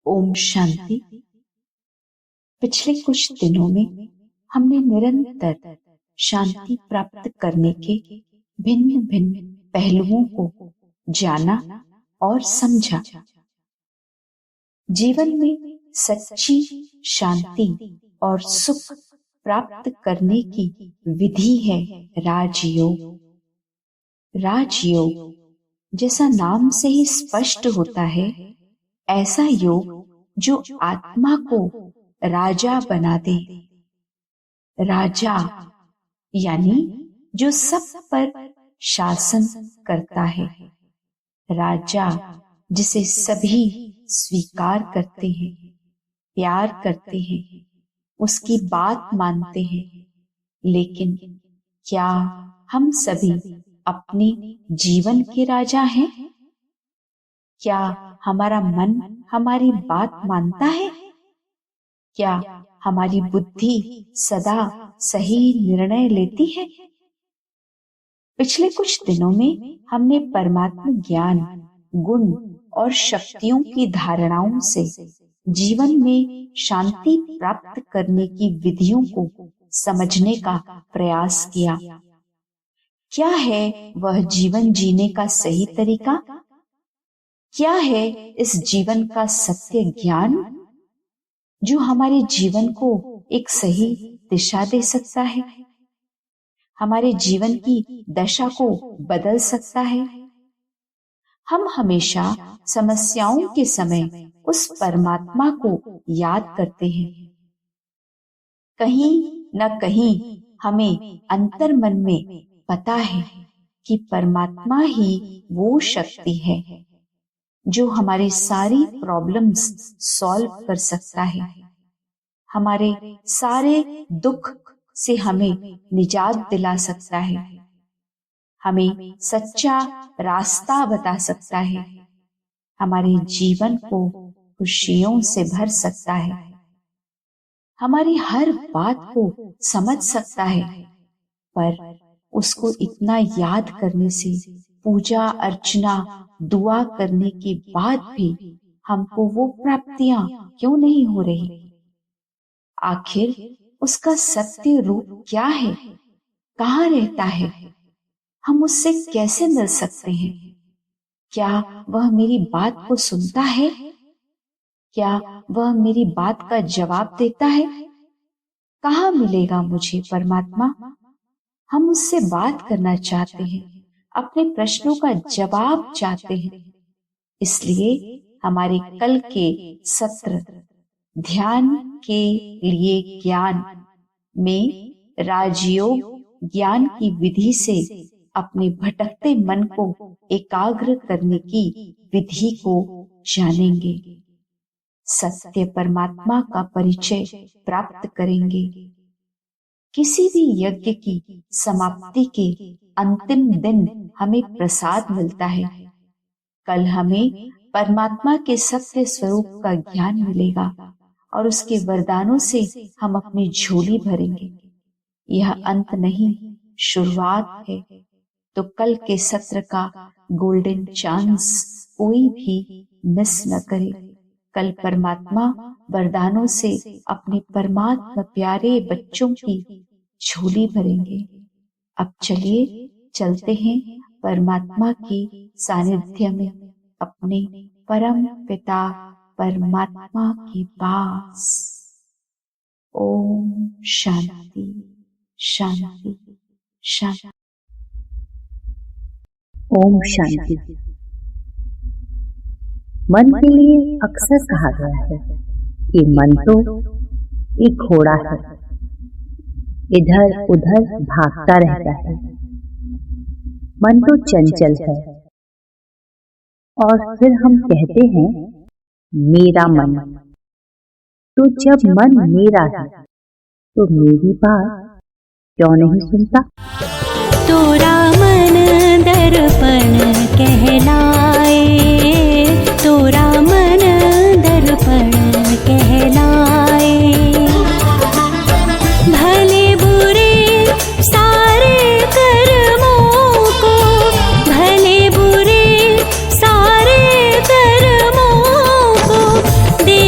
ओम शांति। पिछले कुछ दिनों में हमने निरंतर शांति प्राप्त करने के भिन्न भिन्न पहलुओं को जाना और समझा। जीवन में सच्ची शांति और सुख प्राप्त करने की विधि है राजयोग। राजयोग जैसा नाम से ही स्पष्ट होता है, ऐसा योग जो आत्मा को राजा बना दे। राजा यानी जो सब पर शासन करता है। राजा जिसे सभी स्वीकार करते हैं, प्यार करते हैं, उसकी बात मानते हैं। लेकिन क्या हम सभी अपने जीवन के राजा हैं? क्या हमारा मन हमारी बात मानता है? क्या हमारी बुद्धि सदा सही निर्णय लेती है? पिछले कुछ दिनों में हमने परमात्मा ज्ञान, गुण और शक्तियों की धारणाओं से जीवन में शांति प्राप्त करने की विधियों को समझने का प्रयास किया। क्या है वह जीवन जीने का सही तरीका? क्या है इस जीवन का सत्य ज्ञान जो हमारे जीवन को एक सही दिशा दे सकता है, हमारे जीवन की दशा को बदल सकता है? हम हमेशा समस्याओं के समय उस परमात्मा को याद करते हैं। कहीं न कहीं हमें अंतर्मन में पता है कि परमात्मा ही वो शक्ति है जो हमारी सारी प्रॉब्लम्स सॉल्व कर सकता है, हमारे सारे दुख से हमें निजात दिला सकता है, हमें सच्चा रास्ता बता सकता है, हमारे जीवन को खुशियों से भर सकता है, हमारी हर बात को समझ सकता है। पर उसको इतना याद करने से, पूजा अर्चना दुआ करने के बाद भी हमको वो प्राप्तियां क्यों नहीं हो रही? आखिर उसका सत्य रूप क्या है? कहाँ रहता है? हम उससे कैसे मिल सकते हैं? क्या वह मेरी बात को सुनता है? क्या वह मेरी बात का जवाब देता है? कहाँ मिलेगा मुझे परमात्मा? हम उससे बात करना चाहते हैं, अपने प्रश्नों का जवाब चाहते हैं। इसलिए हमारे कल के सत्र ध्यान के लिए ज्ञान में राजयोग ज्ञान की विधि से अपने भटकते मन को एकाग्र करने की विधि को जानेंगे। सत्य परमात्मा का परिचय प्राप्त करेंगे। किसी भी यज्ञ की समाप्ति के अंतिम दिन हमें प्रसाद मिलता है। कल हमें परमात्मा के सत्य स्वरूप का ज्ञान मिलेगा और उसके वरदानों से हम अपनी झोली भरेंगे। यह अंत नहीं, शुरुआत है। तो कल के सत्र का गोल्डन चांस कोई भी मिस न करे। कल परमात्मा वरदानों से अपने परमात्मा प्यारे बच्चों की झोली भरेंगे। अब चलिए चलते हैं परमात्मा की सानिध्य में, अपने परम पिता परमात्मा के पास। ओम शांति शांति शांति। ओम शांति। मन के लिए अक्सर कहा गया है कि मन तो एक घोड़ा है, इधर उधर भागता रहता है। मन तो चंचल है। और फिर हम कहते हैं मेरा मन। तो जब मन मेरा है तो मेरी बात क्यों नहीं सुनता? तोरा मन दर्पण कहलाए, तोरा मन दर्पण कहलाए। भले बुरे सारे कर्मों को, भले बुरे सारे कर्मों को दे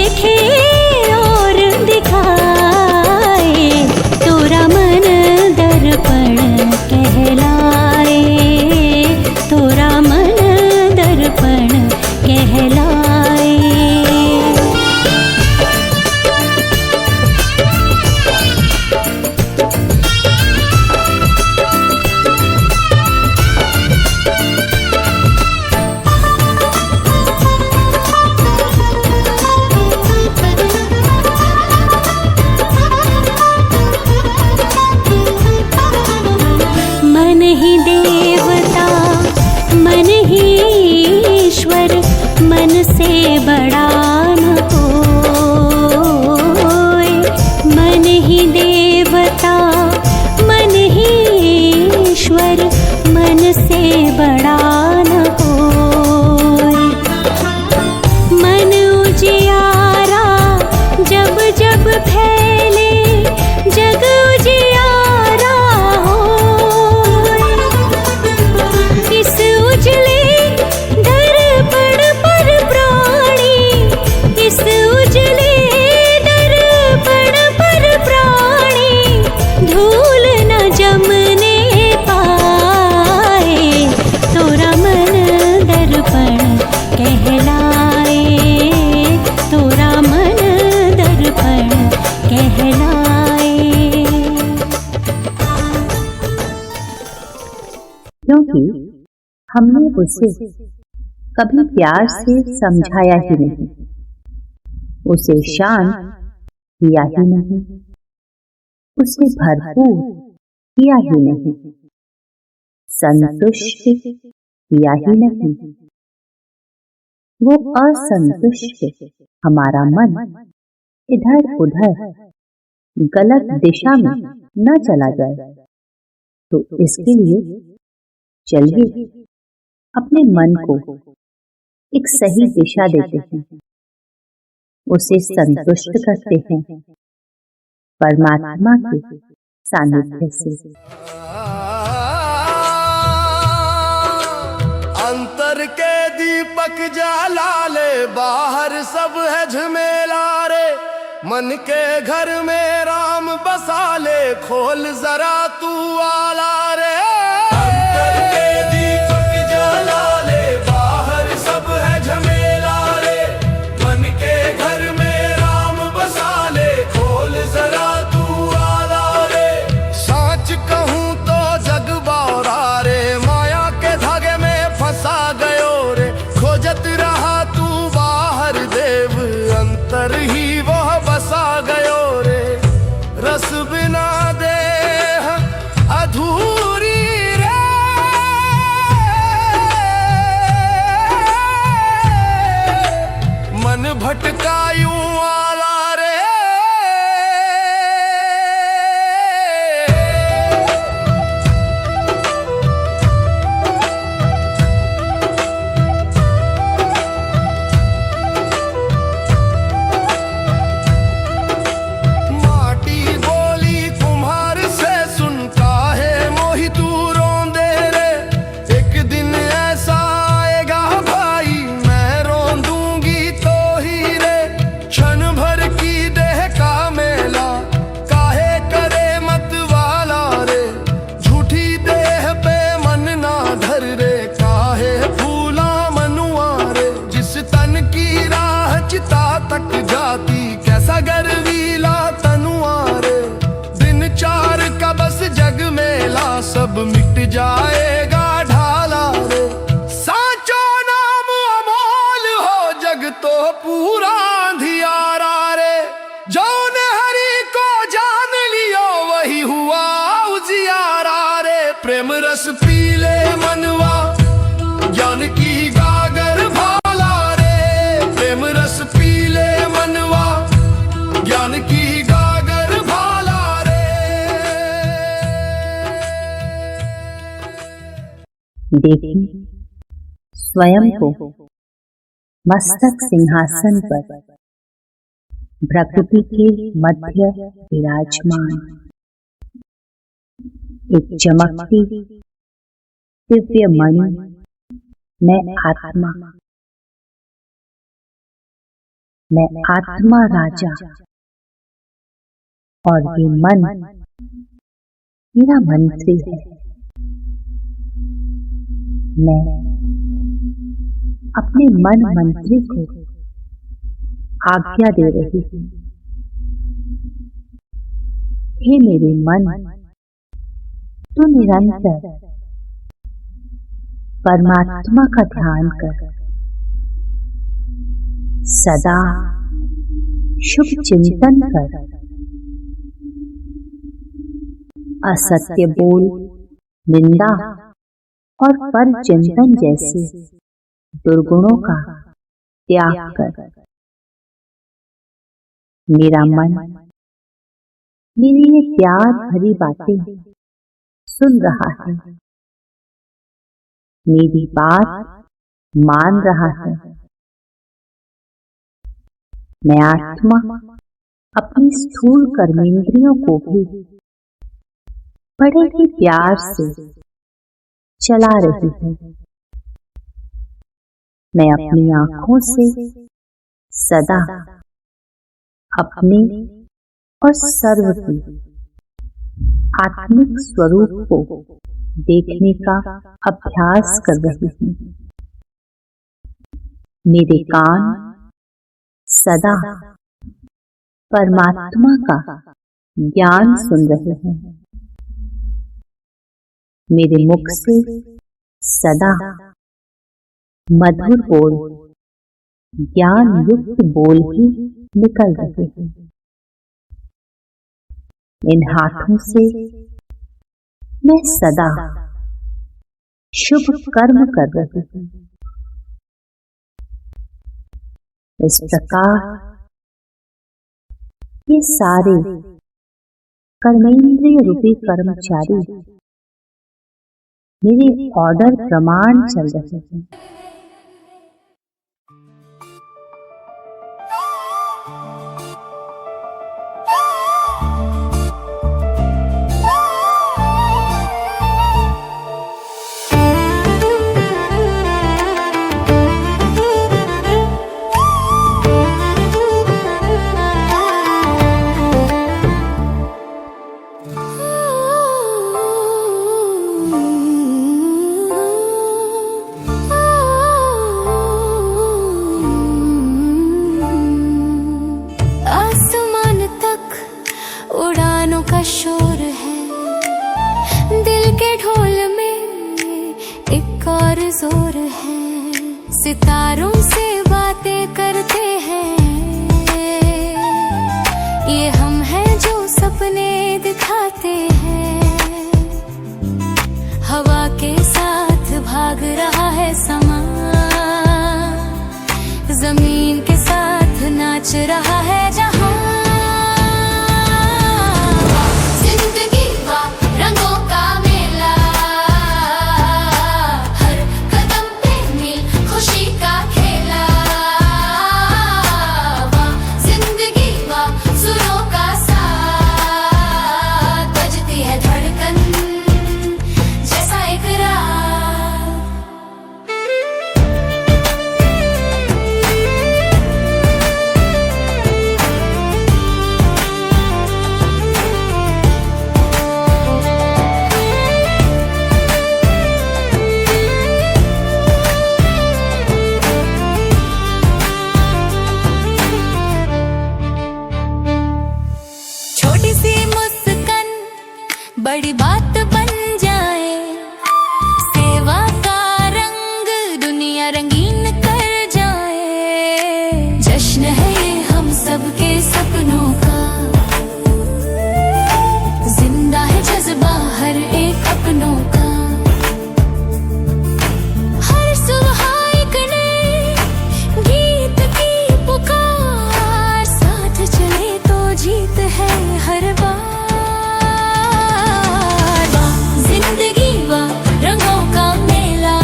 बड़ा न कोई। मन ही देवता मन ही ईश्वर, मन से बड़ा न कोई। मन उजियारा जब जब फैले, जग उजियारा होए। इस उजले दर्पण पर प्राणी, इस उजले दर्पण पर प्राणी, धूल न जमने पाए। तोरा मन दर्पण कहलाए, तोरा मन दर्पण कहलाए। क्योंकि हमने उसे कभी प्यार से समझाया ही नहीं, उसे शांत किया ही नहीं, उसे भरपूर किया ही नहीं, संतुष्ट किया ही नहीं। वो असंतुष्ट हमारा मन इधर उधर गलत दिशा में न चला जाए, तो इसके लिए चलिए अपने मन को एक सही दिशा देते हैं, उसे संतुष्ट करते हैं परमात्मा के सानिध्य से। अंतर के दीपक जला ले, बाहर सब है झमेला रे। मन के घर में राम बसा ले, खोल जरा तू आला रे। अंतर के दीपक जला ले, बाहर सब है झमेला रे। मन के घर में राम बसा ले, खोल जरा तू आला रे। सच कहूँ तो जग बावरा रे, माया के धागे में फंसा गयो रे। खोजत रहा तू बाहर देव, अंतर ही वह बसा गयो रे। रस बिना देह अधूरी रे। मन भटका यूं आला रे। माटी बोली कुम्हार से, सुन काहे मोहि तू रोंदे रे। एक दिन ऐसा आएगा भाई, मैं रोंदूंगी तो ही रे। क्षण भर की देह का मेला, काहे करे मत वाला रे। झूठी देह पे मन ना धर रे, काहे फूला मनुआ रे। जिस तन की राह चिता तक जाती, कैसा गर्वीला तनुआ रे। दिन चार का बस जग मेला, सब मिट जाएगा ढाला रे। साचो नाम अमोल हो, जग तो पूरा अंधियारा रे। जौने हरि को जान लियो, वही हुआ उजियारा रे। प्रेम रस पीले मनवा, ज्ञान की गागर भाला रे। प्रेम रस पीले मनवा, ज्ञान की गागर भाला रे। देखिए स्वयं को मस्तक सिंहासन पर प्रकृति के मध्य विराजमान, एक चमकती दिव्य मणि मैं आत्मा राजा, और ये मन मेरा मंत्री है। मैं अपने मन मंत्री को आज्ञा दे रही हूँ, हे मेरे मन, तू निरंतर परमात्मा का ध्यान कर, सदा शुभ चिंतन कर, असत्य बोल, निंदा और पर चिंतन जैसे दुर्गुणों का त्याग कर। मेरा मन मेरी ये प्यार भरी बातें सुन रहा है, मेरी बात मान रहा है। मैं आत्मा अपनी स्थूल कर्मेंद्रियों को भी बड़े ही प्यार से चला रही हूँ। मैं अपनी आंखों से सदा अपने और सर्व की आत्मिक स्वरूप को देखने का अभ्यास कर रही हूँ। मेरे कान सदा परमात्मा का ज्ञान सुन रहे हैं। मेरे मुख से सदा मधुर बोल, ज्ञान युक्त बोल ही निकल रहे हैं। इन हाथों से मैं सदा शुभ कर्म कर रही हूँ। इस प्रकार ये सारे कर्मेंद्रिय रूपी कर्मचारी मेरे ऑर्डर प्रमाण चल रहे हैं। सितारों से बातें करते हैं, ये हम हैं जो सपने दिखाते हैं। हवा के साथ भाग रहा है समा, जमीन के साथ नाच रहा है जहां। जिंदगी का रंगों का मेला, हर कदम पे मील खुशी का खेला। जिंदगी का सुरों का साथ, बजती है धड़कन जैसा एक राग। छोटी सी मुस्कान बड़ी बात बन जाए, सेवा का रंग दुनिया रंगीन कर जाए। जश्न है ये हम सबके सपनों का, जिंदा है जज्बा हर एक अपनों का। हर सुबह एक नए गीत की पुकार, साथ चले तो जीत है हर बार। जिंदगी वा रंगों का मेला,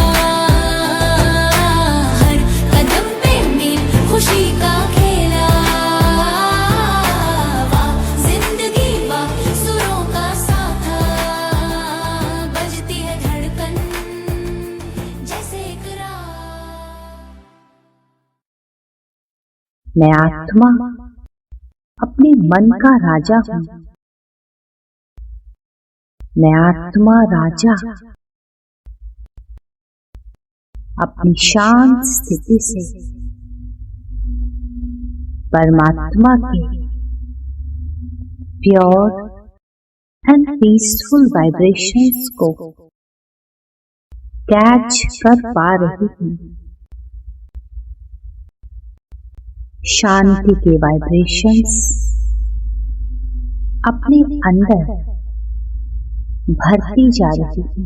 हर कदम पे मील खुशी का खेला। जिंदगी वा सुरों का साथ, बजती है धड़कन जैसे एक राग। मैं आत्मा अपने मन का राजा हूँ। मैं आत्मा राजा अपनी शांत स्थिति से परमात्मा के प्योर एंड पीसफुल वाइब्रेशंस को कैच कर पा रही हूँ। शांति के वाइब्रेशंस अपने अंदर भरती जा रही है।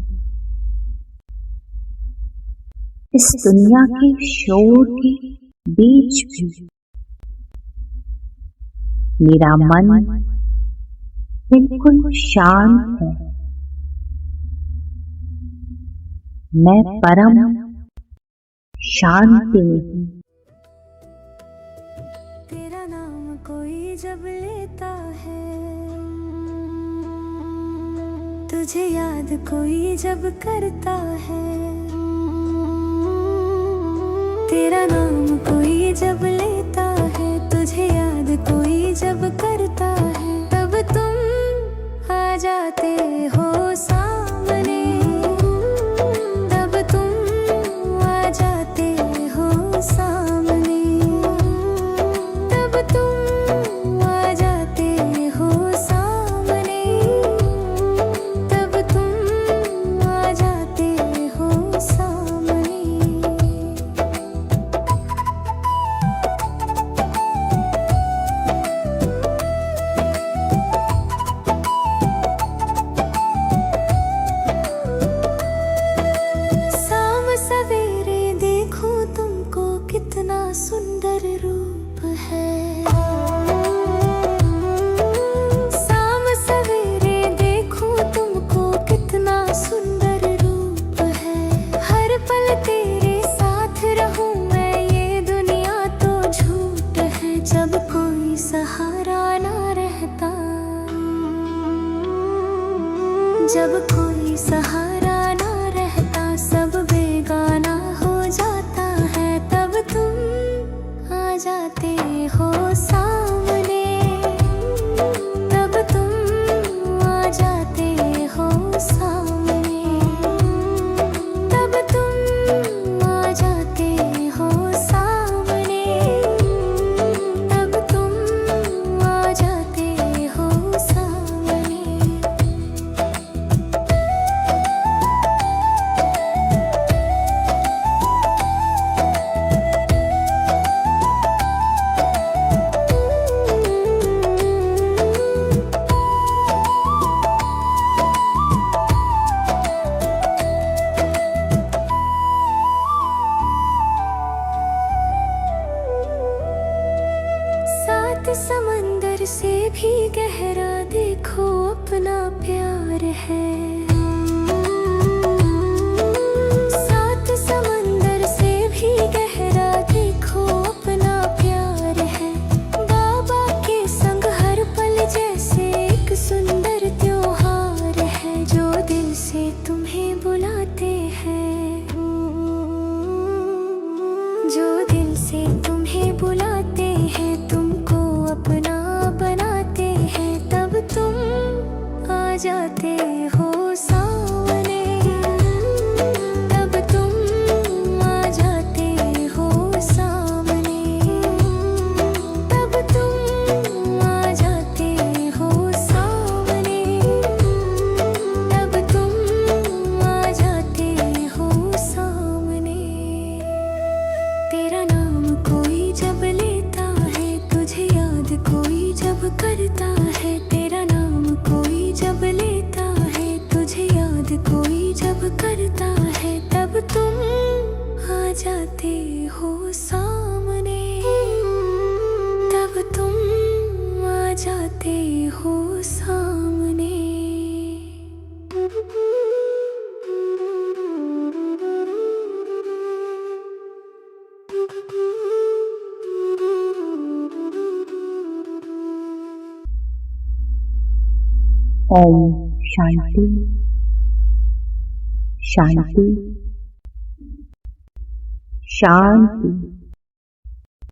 इस दुनिया के शोर के बीच भी मेरा मन बिल्कुल शांत है। मैं परम शांति में हूँ। तेरा नाम कोई जब लेता है, तुझे याद कोई जब करता है। तेरा नाम कोई जब लेता है, तुझे याद कोई जब करता है, तब तुम आ जाते हो सामने, तब तुम आ जाते हो सामने, तब तुम आ जाते हो सामने, तब तुम आ जाते हो सामने। कितना सुंदर रूप है, शाम सवेरे देखूं तुमको कितना सुंदर रूप है। हर पल तेरे साथ रहूं मैं, ये दुनिया तो झूठ है। जब कोई सहारा ना रहता, जब कोई सहारा ना रहता, सब बेगाना हो जाता है, तब तुम आ जाते हो सामने, तब तुम आ जाते हो सामने, तब तुम आ जाते हो सामने, तब तुम आ जाते हो सामने। सात समंदर से भी गहरा देखो अपना प्यार है, सात समंदर से भी गहरा देखो अपना प्यार है। बाबा के संग हर पल जैसे एक सुंदर त्योहार है, जो दिल से तुम्हें बुलाते हैं, जो दिल से तुम्हें बुलाते हैं, तुमको अपना बनाते हैं, तब तुम आ जाते हो सामने, तब तुम आ जाते हो सामने, तब तुम आ जाते हो सामने, तब तुम आ जाते हो सामने। तेरा नाम कोई जब लेता है, तुझे याद कोई जब करता है, तेरा नाम कोई जब लेता है, तुझे याद कोई जब करता है, तब तुम आ जाते हो सामने, तब तुम आ जाते हो सामने। ओम शांति शांति शांति।